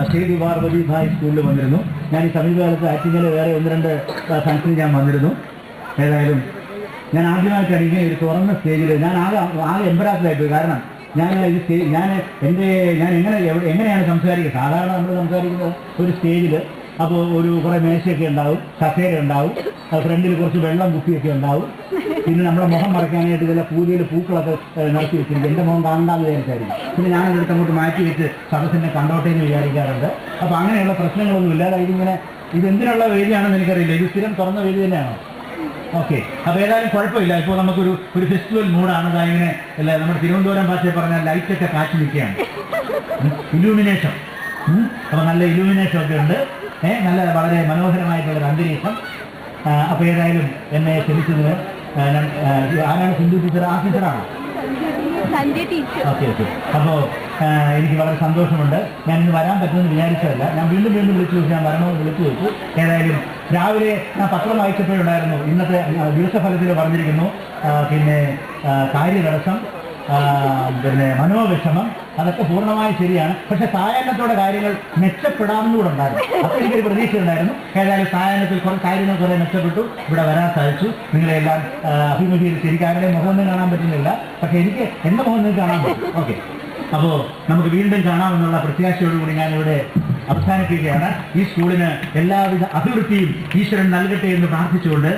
ശ്രീ പാർവതി ഭായ് സ്കൂളിൽ വന്നിരുന്നു. ഞാൻ ഈ സമീപകാലത്ത് ആറ്റിങ്ങൽ വേറെ 1-2 ഫംഗ്ഷനിൽ ഞാൻ വന്നിരുന്നു. ഏതായാലും ഞാൻ ആദ്യമായിട്ടാണ് ഇങ്ങനെ ഒരു തുറന്ന സ്റ്റേജിൽ ഞാൻ ആകെ എംബറാസ്ഡായിപ്പോയി. കാരണം ഞാൻ എങ്ങനെയാണ് സംസാരിക്കുക. സാധാരണ നമ്മൾ സംസാരിക്കുന്നത് ഒരു സ്റ്റേജിൽ അപ്പോൾ കുറേ മേശയൊക്കെ ഉണ്ടാവും, കസേര ഉണ്ടാവും, ഫ്രണ്ടിൽ കുറച്ച് വെള്ളം കുപ്പിയൊക്കെ ഉണ്ടാവും, പിന്നെ നമ്മുടെ മുഖം മറയ്ക്കാനായിട്ട് ഇതെല്ലാം പൂജയിൽ പൂക്കളൊക്കെ നടത്തി വെച്ചിരിക്കും. എൻ്റെ മുഖം കാണണ്ടാന്ന് വിചാരിച്ചായിരിക്കും. പിന്നെ ഞാനതെടുത്ത് അങ്ങോട്ട് മാറ്റി വെച്ച് സദസ്സിനെ കണ്ടോട്ടെ എന്ന് വിചാരിക്കാറുണ്ട്. അപ്പോൾ അങ്ങനെയുള്ള പ്രശ്നങ്ങളൊന്നും ഇല്ലാതെ ഇതെന്തിനുള്ള വേദിയാണെന്ന് എനിക്കറിയില്ല. ഇത് സ്ഥിരം തുറന്ന വേദി തന്നെയാണോ? ഓക്കെ. അപ്പോൾ ഏതായാലും കുഴപ്പമില്ല. ഇപ്പോൾ നമുക്കൊരു ഫെസ്റ്റിവൽ മൂഡാണ്. ഇങ്ങനെ അല്ല, നമ്മുടെ തിരുവനന്തപുരം ഭാഷയിൽ പറഞ്ഞാൽ ലൈറ്റൊക്കെ കാച്ചു നിൽക്കുകയാണ്. ഇലൂമിനേഷൻ. അപ്പോൾ നല്ല ഇലൂമിനേഷൻ ഒക്കെ ഉണ്ട്. നല്ല വളരെ മനോഹരമായിട്ടുള്ളൊരു അന്തരീക്ഷം. അപ്പോൾ ഏതായാലും എന്നെ ക്ഷണിച്ചതിന് ആരാണ്? സിന്ധു ടീച്ചർ. ആ ടീച്ചറാണോ? ഓക്കെ. അപ്പോൾ എനിക്ക് വളരെ സന്തോഷമുണ്ട്. ഞാൻ ഇന്ന് വരാൻ പറ്റുമെന്ന് വിചാരിച്ചതല്ല. ഞാൻ വീണ്ടും വിളിച്ചു ചോദിച്ചു, ഞാൻ വരണമെന്ന് വിളിച്ചു ചോദിച്ചു. ഏതായാലും രാവിലെ ഞാൻ പത്രം വായിച്ചപ്പോഴുണ്ടായിരുന്നു ഇന്നത്തെ ദിവസഫലത്തിൽ പറഞ്ഞിരിക്കുന്നു പിന്നെ കാര്യതടസ്സം, പിന്നെ മനോവിഷമം, അതൊക്കെ പൂർണ്ണമായി ശരിയാണ്. പക്ഷെ സായാഹ്നത്തോടെ കാര്യങ്ങൾ മെച്ചപ്പെടാമെന്നുകൂടെ ഉണ്ടായിരുന്നു. അപ്പോൾ എനിക്കൊരു പ്രതീക്ഷ ഉണ്ടായിരുന്നു. ഏതായാലും സായാഹ്നത്തിൽ കാര്യങ്ങൾ കുറേ മെച്ചപ്പെട്ടു. ഇവിടെ വരാൻ സാധിച്ചു. നിങ്ങളെല്ലാം അഭിമുഖീകരിച്ച് എനിക്ക് ആരുടെയും മുഖമൊന്നും കാണാൻ പറ്റുന്നില്ല. പക്ഷെ എനിക്ക് എൻ്റെ മുഖം നിങ്ങൾക്ക് കാണാൻ പറ്റും. ഓക്കെ. അപ്പോൾ നമുക്ക് വീണ്ടും കാണാമെന്നുള്ള പ്രത്യാശയോടുകൂടി ഞാനിവിടെ അവസാനിപ്പിക്കുകയാണ്. ഈ സ്കൂളിന് എല്ലാവിധ അഭിവൃദ്ധിയും ഈശ്വരൻ നൽകട്ടെ എന്ന് പ്രാർത്ഥിച്ചുകൊണ്ട്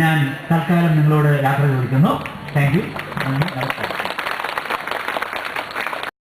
ഞാൻ തൽക്കാലം നിങ്ങളോട് യാത്ര ചോദിക്കുന്നു. Thank you. നമസ്കാരം.